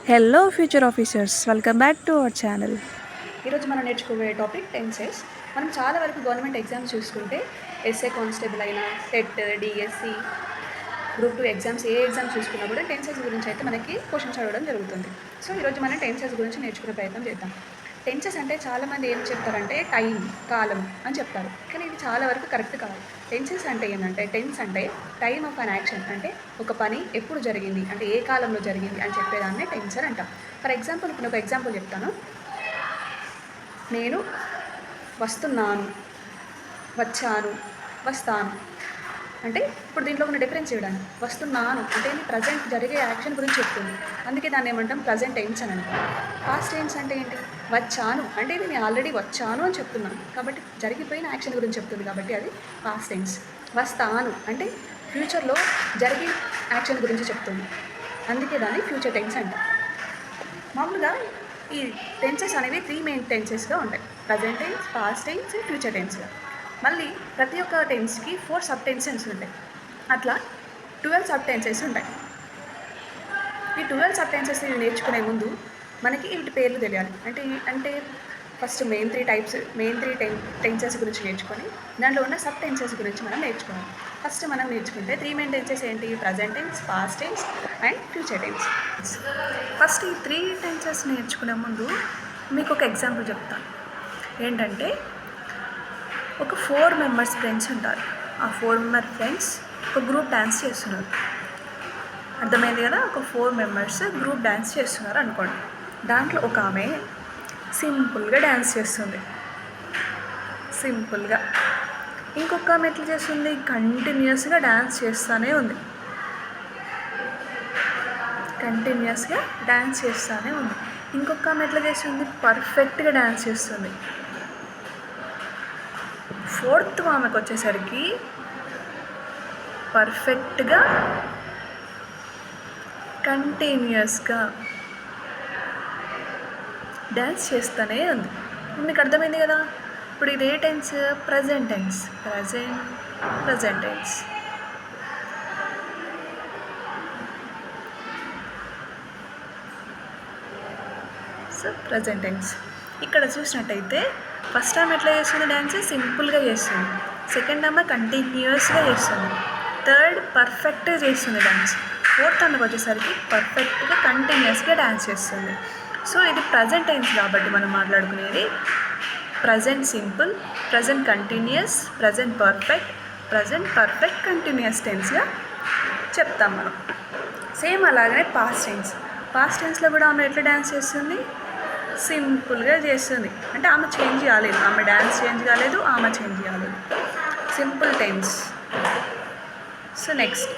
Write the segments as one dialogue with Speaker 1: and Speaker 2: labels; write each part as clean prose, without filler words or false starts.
Speaker 1: Hello future officers, welcome back to our channel.
Speaker 2: ఈరోజు మనం నేర్చుకోబోయే topic tenses. మనం చాలా వరకు గవర్నమెంట్ ఎగ్జామ్స్ చూసుకుంటే ఎస్ఏ కానిస్టేబుల్ అయినా, టెట్, డిఎస్సి, గ్రూప్ 2 ఎగ్జామ్స్ ఏ ఎగ్జామ్స్ చూసుకున్నా కూడా టెన్సెస్ గురించి అయితే మనకి క్వశ్చన్స్ అడగడం జరుగుతుంది. సో ఈరోజు మనం టెన్సెస్ గురించి నేర్చుకునే ప్రయత్నం చేద్దాం. టెన్సెస్ అంటే చాలామంది ఏం చెప్తారంటే టైం, కాలం అని చెప్తారు, కానీ ఇది చాలా వరకు కరెక్ట్ కాదు. టెన్సెస్ అంటే ఏంటంటే టెన్స్ అంటే టైమ్ ఆఫ్ అన్ యాక్షన్, అంటే ఒక పని ఎప్పుడు జరిగింది, అంటే ఏ కాలంలో జరిగింది అని చెప్పేదాన్ని టెన్స్ అని అంటాం. ఫర్ ఎగ్జాంపుల్ ఇప్పుడు ఒక ఎగ్జాంపుల్ చెప్తాను. నేను వస్తున్నాను, వచ్చాను, వస్తాను. అంటే ఇప్పుడు దీంట్లో ఉన్న డిఫరెన్స్ చూడండి. వస్తున్నాను అంటే ప్రజెంట్ జరిగే యాక్షన్ గురించి చెప్తుంది, అందుకే దాన్ని ఏమంటాం ప్రజెంట్ టెన్స్ అని అంటాం. పాస్ట్ టెన్స్ అంటే ఏంటి? వచ్చాను అంటే ఇది నేను ఆల్రెడీ వచ్చాను అని చెప్తున్నాను, కాబట్టి జరిగిపోయిన యాక్షన్ గురించి చెప్తుంది, కాబట్టి అది పాస్ట్ టెన్స్. వస్తాను అంటే ఫ్యూచర్లో జరిగే యాక్షన్ గురించి చెప్తుంది, అందుకే దాన్ని ఫ్యూచర్ టెన్స్ అంటాం. మామూలుగా ఈ టెన్సెస్ అనేవి 3 మెయిన్ టెన్సెస్గా ఉంటాయి: present tense, past tense, future టెన్స్గా. మళ్ళీ ప్రతి ఒక్క టెన్స్కి 4 సబ్ టెన్సెస్ ఉంటాయి. అట్లా 12 సబ్ టెన్సెస్ ఉంటాయి. ఈ 12 సబ్ టెన్సెస్ నేర్చుకునే ముందు మనకి వీటి పేర్లు తెలియాలి. అంటే ఫస్ట్ మెయిన్ 3 టెన్సెస్ గురించి నేర్చుకొని దాంట్లో ఉన్న సబ్ టెన్సెస్ గురించి మనం నేర్చుకోవాలి. ఫస్ట్ మనం నేర్చుకుంటే 3 మెయిన్ టెన్సెస్ ఏంటి? Present tense, past tense and future tense. First ఈ 3 టెన్సెస్ నేర్చుకునే ముందు మీకు ఒక ఎగ్జాంపుల్ చెప్తాను. ఏంటంటే ఒక 4 మెంబర్స్ ఫ్రెండ్స్ ఉంటారు. ఆ 4 మెంబర్ ఫ్రెండ్స్ ఒక గ్రూప్ డ్యాన్స్ చేస్తున్నారు. అర్థమైంది కదా? ఒక 4 మెంబర్స్ గ్రూప్ డ్యాన్స్ చేస్తున్నారు అనుకోండి. దాంట్లో ఒక ఆమె సింపుల్గా డ్యాన్స్ చేస్తుంది, సింపుల్గా. ఇంకొక ఆమె ఎట్లా చేస్తుంది? కంటిన్యూస్గా డ్యాన్స్ చేస్తూనే ఉంది, కంటిన్యూస్గా డ్యాన్స్ చేస్తూనే ఉంది. ఇంకొక ఆమె ఎట్లా చేస్తుంది? పర్ఫెక్ట్గా డ్యాన్స్ చేస్తుంది. 4th ఆమెకు వచ్చేసరికి పర్ఫెక్ట్గా, కంటిన్యూస్గా డ్యాన్స్ చేస్తూనే ఉంది. మీకు అర్థమైంది కదా? ఇప్పుడు ఇది ఏ tense? Present tense. Present tense. So present tense. ఇక్కడ చూసినట్టయితే ఫస్ట్ ఆమె ఎట్లా చేస్తుంది? డ్యాన్స్ సింపుల్గా చేస్తుంది. సెకండ్ ఆమె కంటిన్యూస్గా చేస్తుంది. థర్డ్ పర్ఫెక్ట్గా చేస్తుంది డ్యాన్స్. 4th ఆమెకు వచ్చేసరికి పర్ఫెక్ట్గా, కంటిన్యూస్గా డ్యాన్స్ చేస్తుంది. సో ఇది ప్రజెంట్ టెన్స్ కాబట్టి మనం మాట్లాడుకునేది present simple, present continuous, present perfect continuous టెన్స్గా చెప్తాం మనం. సేమ్ అలాగనే పాస్ట్ టెన్స్. పాస్ట్ టెన్స్లో కూడా ఆమె ఎట్లా డ్యాన్స్ చేస్తుంది? సింపుల్గా చేస్తుంది. అంటే ఆమె చేంజ్ కాలేదు, ఆమె డ్యాన్స్ చేంజ్ కాలేదు, ఆమె చేంజ్ కాలేదు. Simple tense. సో నెక్స్ట్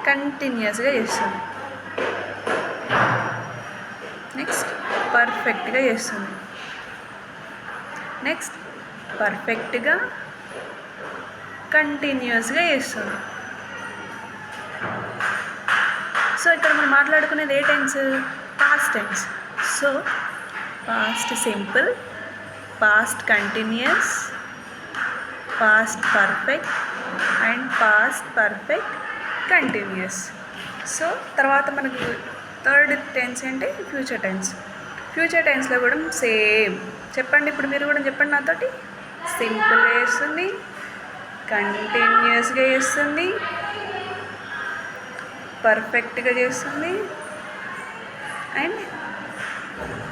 Speaker 2: కంటిన్యూస్గా చేస్తుంది. నెక్స్ట్ పర్ఫెక్ట్గా చేస్తుంది. నెక్స్ట్ పర్ఫెక్ట్గా, కంటిన్యూస్గా చేస్తుంది. సో ఇక్కడ మనం మాట్లాడుకునేది ఏ tense? Past tense. So past simple, past continuous, past perfect and past perfect continuous. So తర్వాత మనకు థర్డ్ టెన్స్ ఏంటి? Future tense. ఫ్యూచర్ టెన్స్లో కూడా సేమ్. చెప్పండి, ఇప్పుడు మీరు కూడా చెప్పండి నాతోటి. సింపుల్గా చేస్తుంది, కంటిన్యూస్గా చేస్తుంది, పర్ఫెక్ట్గా చేస్తుంది అండ్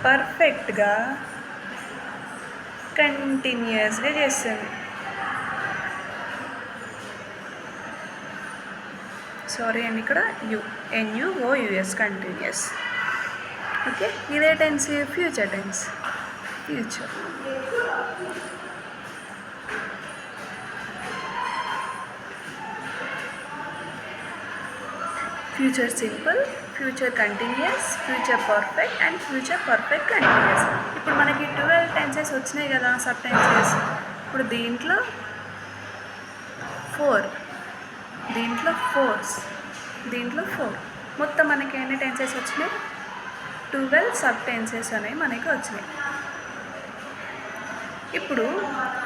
Speaker 2: పర్ఫెక్ట్గా, కంటిన్యూస్గా చేస్తుంది. సారీ అండి, ఇక్కడ NUOUS కంటిన్యూస్. ఓకే, ఇదే tense future tense. Future simple, future continuous, future perfect and future perfect continuous. ఇప్పుడు మనకి 12 టెన్సెస్ వచ్చినాయి కదా, సబ్ టెన్సెస్. ఇప్పుడు దీంట్లో 4, దీంట్లో 4 మొత్తం మనకి ఎన్ని టెన్సెస్ వచ్చినాయి? 12 సబ్ టెన్సెస్ అనేవి మనకి వచ్చినాయి. ఇప్పుడు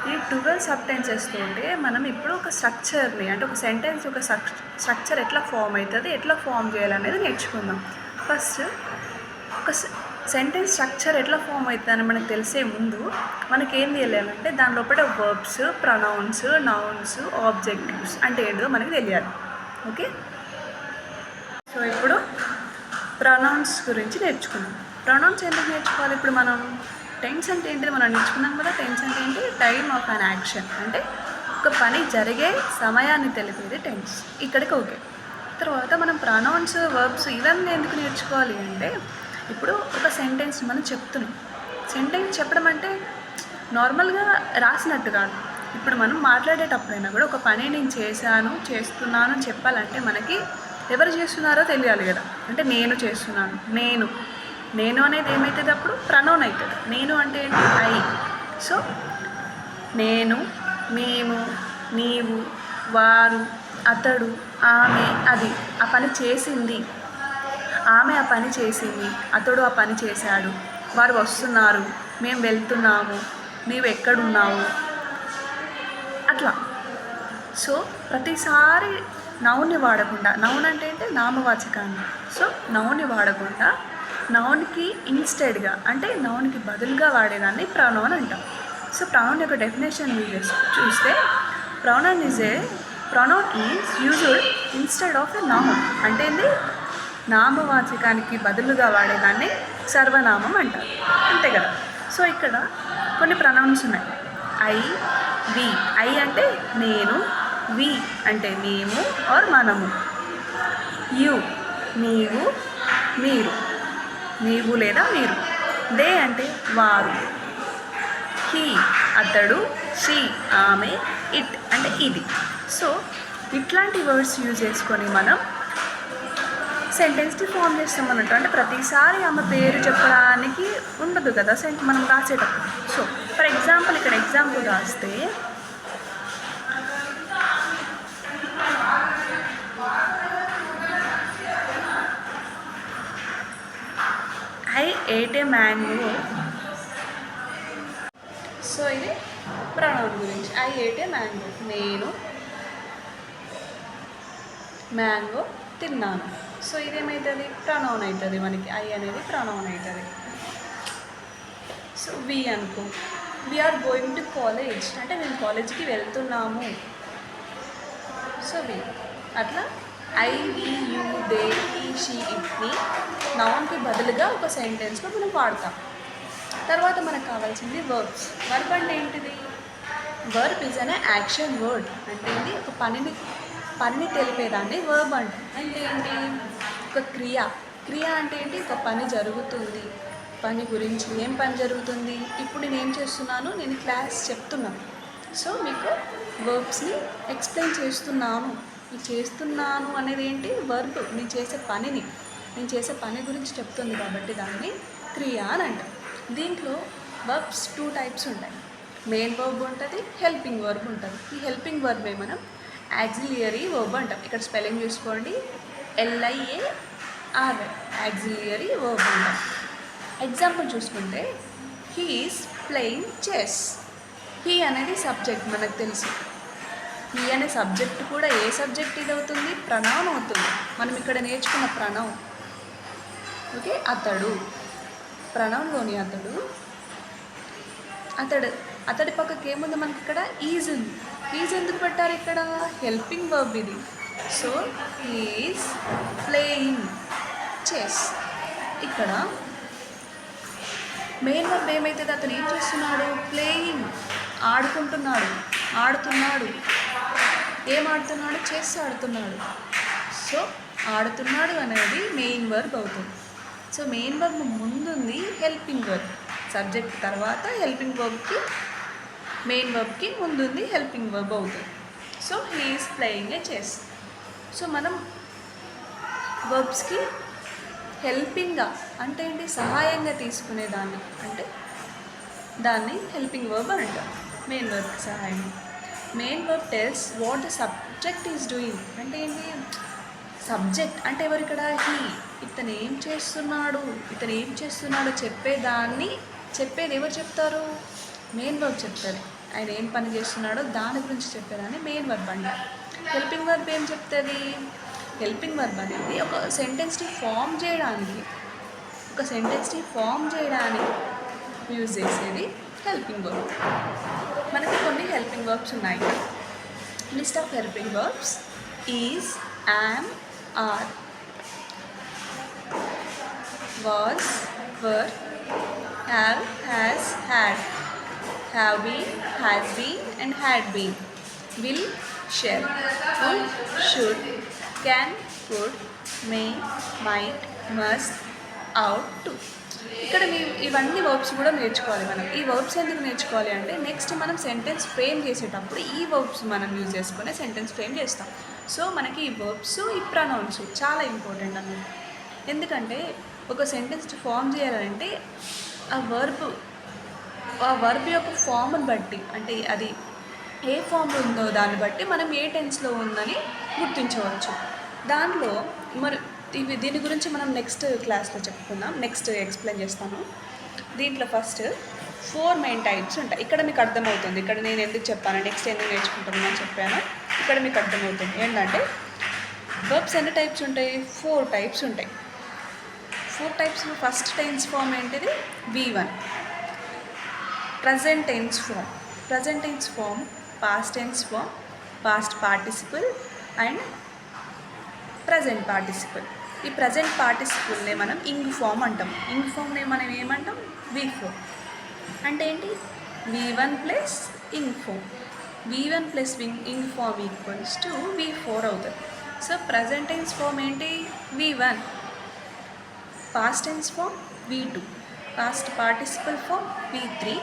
Speaker 2: ఈ 12 సబ్ టెన్సెస్ తోటి మనం ఇప్పుడు ఒక స్ట్రక్చర్ని, అంటే ఒక సెంటెన్స్ ఒక స్ట్రక్చర్ ఎట్లా ఫామ్ అవుతుంది, ఎట్లా ఫామ్ చేయాలనేది నేర్చుకుందాం. ఫస్ట్ ఒక సెంటెన్స్ స్ట్రక్చర్ ఎట్లా ఫామ్ అవుతుందని మనకు తెలిసే ముందు మనకి ఏం తెలియాలంటే దాని లోపల వర్బ్స్, ప్రొనౌన్స్, నౌన్స్, ఆబ్జెక్టివ్స్ అంటే ఏంటో మనకి తెలియాలి. ఓకే, సో ఇప్పుడు ప్రొనౌన్స్ గురించి నేర్చుకుందాం. ప్రొనౌన్స్ ఎందుకు నేర్చుకోవాలి? ఇప్పుడు మనం టెన్స్ అంటే ఏంటి మనం నేర్చుకున్నాం కదా. టెన్స్ అంటే ఏంటి? టైమ్ ఆఫ్ అన్ యాక్షన్, అంటే ఒక పని జరిగే సమయాన్ని తెలిపేది టెన్స్. ఇక్కడికి ఓకే. తర్వాత మనం ప్రొనౌన్స్, వర్బ్స్ ఇవన్నీ ఎందుకు నేర్చుకోవాలి అంటే ఇప్పుడు ఒక సెంటెన్స్ మనం చెప్తున్నాం. సెంటెన్స్ చెప్పడం అంటే నార్మల్గా రాసినట్టు కాదు. ఇప్పుడు మనం మాట్లాడేటప్పుడైనా కూడా ఒక పని నేను చేశాను, చేస్తున్నాను చెప్పాలంటే మనకి ఎవరు చేస్తున్నారో తెలియాలి కదా. అంటే నేను చేస్తున్నాను, నేను అనేది ఏమవుతుంది? అప్పుడు ప్రొనౌన్ అవుతుంది. నేను అంటే ఏంటి? ఐ. సో నేను, మేము, నీవు, వారు, అతడు, ఆమె, అది ఆ పని చేసింది. ఆమె ఆ పని చేసింది, అతడు ఆ పని చేశాడు, వారు వస్తున్నారు, మేము వెళ్తున్నాము, నీవు ఎక్కడున్నావు, అట్లా. సో ప్రతిసారి నౌన్ని వాడకుండా, నౌన్ అంటే నామవాచకాన్ని. సో నౌన్ని వాడకుండా నౌన్కి ఇన్స్టెడ్గా అంటే నౌన్కి బదులుగా వాడేదాన్ని ప్రొనౌన్ అంటాం. సో ప్రొనౌన్ యొక్క డెఫినేషన్ చూస్తే pronoun is used instead of a noun. అంటే ఏంది? నామవాచకానికి బదులుగా వాడేదాన్ని సర్వనామం అంటారు, అంతే కదా. సో ఇక్కడ కొన్ని ప్రొనౌన్స్ ఉన్నాయి. I, we. ఐ అంటే నేను, వి అంటే మేము ఆర్ మనము, యు నీవు, మీరు నీవు లేదా మీరు, దే అంటే వారు, హీ అతడు, షీ ఆమె, ఇట్ అంటే ఇది. సో ఇట్లాంటి వర్డ్స్ యూజ్ చేసుకొని మనం సెంటెన్స్ని ఫామ్ చేస్తాం అన్నట్టు. అంటే ప్రతిసారి ఆమె పేరు చెప్పడానికి ఉండదు కదా మనం రాసేటప్పుడు. సో ఫర్ ఎగ్జాంపుల్ ఇక్కడ ఎగ్జాంపుల్ రాస్తే I ate a mango. So ఇది ప్రొనౌన్ గురించి. ఐ ఏట్ ఏ మ్యాంగో, నేను మ్యాంగో తిన్నాను. సో ఇదేమవుతుంది? ప్రొనౌన్ అవుతుంది మనకి. ఐ అనేది ప్రొనౌన్ అవుతుంది. సో వి అనుకో, we are going to college అంటే మేము కాలేజ్కి వెళ్తున్నాము. సో వి అట్లా I, we, you, they, he, she, ఇట్ని నౌన్కి బదులుగా ఒక సెంటెన్స్లో మనం వాడతాం. తర్వాత మనకు కావాల్సింది వర్బ్స్. వర్బ్ అంటే ఏంటిది? Verb is an action word. అంటే ఏంటి? ఒక పనిని తెలిపేదాన్ని వర్బ్ అంటాం. అంటే ఏంటి? ఒక క్రియ అంటే ఏంటి? ఒక పని జరుగుతుంది. పని గురించి ఏం పని జరుగుతుంది? ఇప్పుడు నేను ఏం చేస్తున్నాను? నేను క్లాస్ చెప్తున్నాను. సో మీకు వర్బ్స్ని ఎక్స్ప్లెయిన్ చేస్తున్నాను. నేను చేస్తున్నాను అనేది ఏంటి? వర్బ్. నేను చేసే పని గురించి చెప్తుంది కాబట్టి దాన్ని క్రియ అని అంటాం. దీంట్లో వర్బ్స్ 2 టైప్స్ ఉంటాయి. మెయిన్ వర్బ్ ఉంటుంది, హెల్పింగ్ వర్బ్ ఉంటుంది. ఈ హెల్పింగ్ వర్బే మనం యాక్సిలియరీ వర్బ్ అంటాం. ఇక్కడ స్పెల్లింగ్ చూసుకోండి, LIAR, యాక్సిలియరీ వర్బ్ అంటాం. ఎగ్జాంపుల్ చూసుకుంటే he is playing chess. He అనేది సబ్జెక్ట్ మనకు తెలుసు. హీ అనే సబ్జెక్ట్ కూడా ఏ సబ్జెక్ట్ ఇది అవుతుంది? ప్రొనౌన్ అవుతుంది. మనం ఇక్కడ నేర్చుకున్న ప్రొనౌన్. ఓకే, అతడు ప్రొనౌన్లోని అతడి పక్కకి ఏముంది మనకి? ఇక్కడ ఈజ్ ఉంది. ఈజ్ ఎందుకు పెట్టారు ఇక్కడ? హెల్పింగ్ వర్బ్ ఇది. So he is playing chess. ఇక్కడ మెయిన్ వర్బ్ ఏమైతుంది? అతను ఏం చేస్తున్నాడు? ప్లేయింగ్, ఆడుతున్నాడు. ఏం ఆడుతున్నాడు? చెస్ ఆడుతున్నాడు. సో ఆడుతున్నాడు అనేది మెయిన్ వర్బ్ అవుతుంది. సో మెయిన్ వర్బ్ ముందుంది హెల్పింగ్ వర్బ్. సబ్జెక్ట్ తర్వాత హెల్పింగ్ వర్బ్కి, మెయిన్ వర్బ్కి ముందుంది హెల్పింగ్ వర్బ్ అవుతుంది. So he is playing a chess. So మనం వర్బ్స్కి హెల్పింగ్గా అంటే ఏంటి? సహాయంగా తీసుకునేదాన్ని అంటే దాన్ని హెల్పింగ్ వర్బ్ అని అంటాం. మెయిన్ వర్బ్కి సహాయం. Main verb tells what the subject is doing. అంటే ఏంటి? సబ్జెక్ట్ అంటే ఎవరు ఇక్కడ? హీ. ఇతను ఏం చేస్తున్నాడో చెప్పేది ఎవరు చెప్తారు? మెయిన్ వర్బ్ చెప్తారు. ఆయన ఏం పని చేస్తున్నాడో దాని గురించి చెప్పేదాన్ని మెయిన్ వర్బ్ అంటారు. హెల్పింగ్ వర్బ్ ఏం చెప్తుంది? హెల్పింగ్ వర్బ్ అనేది ఒక సెంటెన్స్ని ఫామ్ చేయడానికి యూజ్ చేసేది హెల్పింగ్ వర్బ్. మనకి కొన్ని హెల్పింగ్ వర్బ్స్ ఉన్నాయి. List of helping verbs: is, am, are, was, were, have, has, had, have been, has been, and had been, will, shall, would, should, can, could, may, might, must, ought to. ఇక్కడ ఇవన్నీ verbs కూడా నేర్చుకోవాలి. మనం ఈ verbs ఎందుకు నేర్చుకోవాలి అంటే next మనం సెంటెన్స్ ఫ్రేమ్ చేసేటప్పుడు ఈ వర్బ్స్ మనం యూజ్ చేసుకునే సెంటెన్స్ ఫ్రేమ్ చేస్తాం. సో మనకి ఈ వర్బ్స్, ఈ ప్రొనౌన్స్ చాలా ఇంపార్టెంట్ అన్నమాట. ఎందుకంటే ఒక సెంటెన్స్ ఫామ్ చేయాలంటే ఆ వర్బ్ యొక్క ఫామ్ని బట్టి, అంటే అది ఏ ఫామ్లో ఉందో దాన్ని బట్టి మనం ఏ టెన్స్లో ఉందని గుర్తించవచ్చు. దాంట్లో మరి దీని గురించి మనం నెక్స్ట్ క్లాస్లో చెప్పుకుందాం, నెక్స్ట్ ఎక్స్ప్లెయిన్ చేస్తాను. దీంట్లో ఫస్ట్ 4 మెయిన్ టైప్స్ ఉంటాయి. ఇక్కడ మీకు అర్థమవుతుంది, ఇక్కడ నేను ఎందుకు చెప్పాను, నెక్స్ట్ ఎందుకు నేర్చుకుంటాను అని చెప్పాను. ఇక్కడ మీకు అర్థమవుతుంది ఏంటంటే వర్బ్స్ ఎన్ని టైప్స్ ఉంటాయి, 4 టైప్స్ ఉంటాయి. 4 టైప్స్లో ఫస్ట్ టెన్స్ ఫామ్ ఏంటిది, V1. Present tense form, past tense form, past participle and present participle. ఈ ప్రజెంట్ పార్టిసిపల్నే మనం ఇంగ్ ఫామ్ అంటాం. ఇంగ్ ఫామ్ని మనం ఏమంటాం, V4. అంటే ఏంటి, V1 plus ing form. V1 plus ing form equals to V4 అవుతుంది. సో ప్రజెంట్ టెన్స్ ఫామ్ ఏంటి, V1. Past tense form V2, past participle form V3,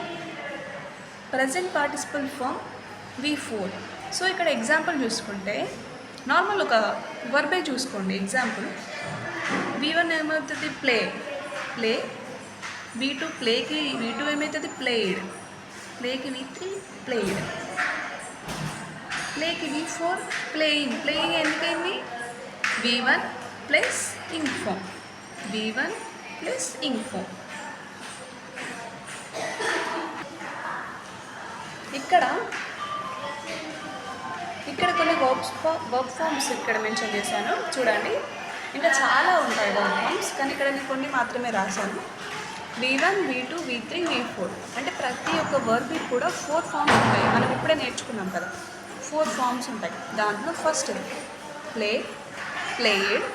Speaker 2: present participle form V4. So ఇక్కడ example చూసుకుంటే normal ఒక వర్బే చూసుకోండి. Example V1 ఏమవుతుంది, play. V2 ప్లేకి V2 ఏమవుతుంది, ప్లేడ్. ప్లేకి V3 ప్లేడ్. ప్లేకి V4 ప్లేయింగ్. ఎందుకైంది, V1 plus ing form. V1 plus ing form. ఇక్కడ కొన్ని వర్బ్ ఫామ్స్ ఇక్కడ మెన్షన్ చేశాను చూడండి. ఇంకా చాలా ఉంటాయి వర్బ్ ఫామ్స్, కానీ ఇక్కడ నేను కొన్ని మాత్రమే రాశాను. V1, V2, V3, V4 అంటే ప్రతి ఒక్క వర్బ్కి కూడా 4 ఫామ్స్ ఉంటాయి. మనం ఇప్పుడే నేర్చుకున్నాం కదా, 4 ఫామ్స్ ఉంటాయి. దాంట్లో first play, played,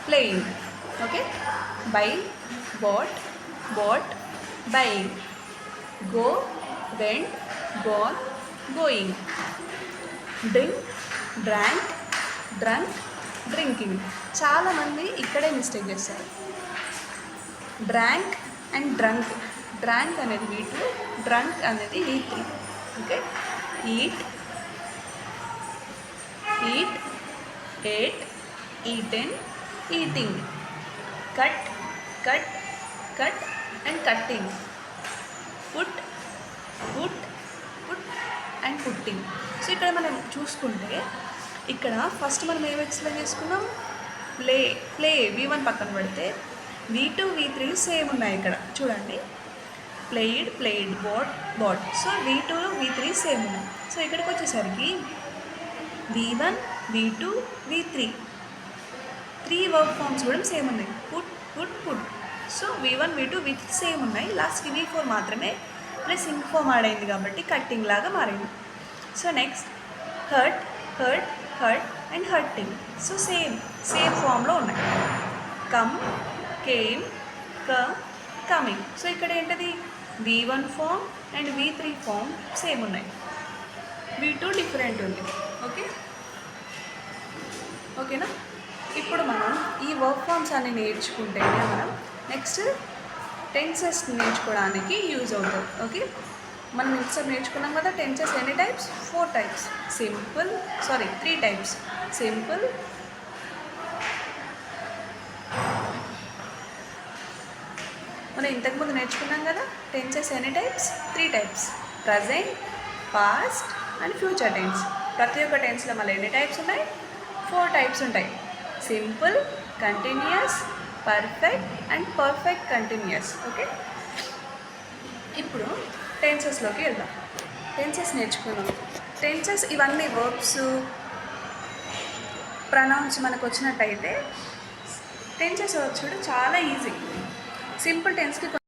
Speaker 2: playing. Okay, buy, bought, buying, go, went, gone, going, drink, drunk, drinking. చాలామంది ఇక్కడే మిస్టేక్ చేస్తారు. డ్రాంక్ అండ్ డ్రంక్ అనేది V2, డ్రంక్ అనేది V3. Okay, eat, ate, eaten, eating, cut and cutting, put and putting. So ఇక్కడ మనం చూసుకుంటే ఇక్కడ first మనం ఏం ఎక్స్ప్లెయిన్ చేసుకున్నాం, ప్లే V1 పక్కన పెడితే V2, V3 సేమ్ ఉన్నాయి. ఇక్కడ చూడండి, played, bought. So V2, V3 same ఉన్నాయి. సో ఇక్కడికి వచ్చేసరికి V1, V2, V3 3 verb forms కూడా సేమ్ ఉన్నాయి. Put. So V1, V2, V3 same ఉన్నాయి. లాస్ట్కి V4 మాత్రమే ప్లస్ ఇంగ్ ఫామ్ యాడ్ అయింది కాబట్టి కట్టింగ్ లాగా మారింది. So next hurt and hurting. So same ఫామ్లో ఉన్నాయి. Come, came, coming. సో ఇక్కడ ఏంటది, V1 form and V3 form same ఉన్నాయి. V2 డిఫరెంట్ ఉంది. ఓకేనా. ఇప్పుడు మనం ఈ వర్క్ ఫామ్స్ అన్ని నేర్చుకుంటేనే మనం నెక్స్ట్ టెన్సెస్ నేర్చుకోవడానికి యూజ్ అవుతుంది. ఓకే, మనం ఇంతసేపు నేర్చుకున్నాం కదా టెన్సెస్ ఎన్ని టైప్స్, 4 టైప్స్. 3 టైప్స్. సింపుల్, మనం ఇంతకుముందు నేర్చుకున్నాం కదా టెన్సెస్ ఎన్ని types, 3 types. Present, past and future tense. ప్రతి ఒక్క టెన్స్లో మళ్ళీ ఎన్ని టైప్స్ ఉన్నాయి, 4 టైప్స్ ఉంటాయి. Simple, continuous, perfect and perfect continuous. Okay, ఇప్పుడు టెన్సెస్లోకి వెళ్దాం. టెన్సెస్ నేర్చుకున్నాం. టెన్సెస్ ఇవన్నీ వర్బ్స్ ప్రనౌన్స్ మనకు వచ్చినట్టయితే టెన్సెస్ చూడు చాలా ఈజీ. సింపుల్ టెన్స్కి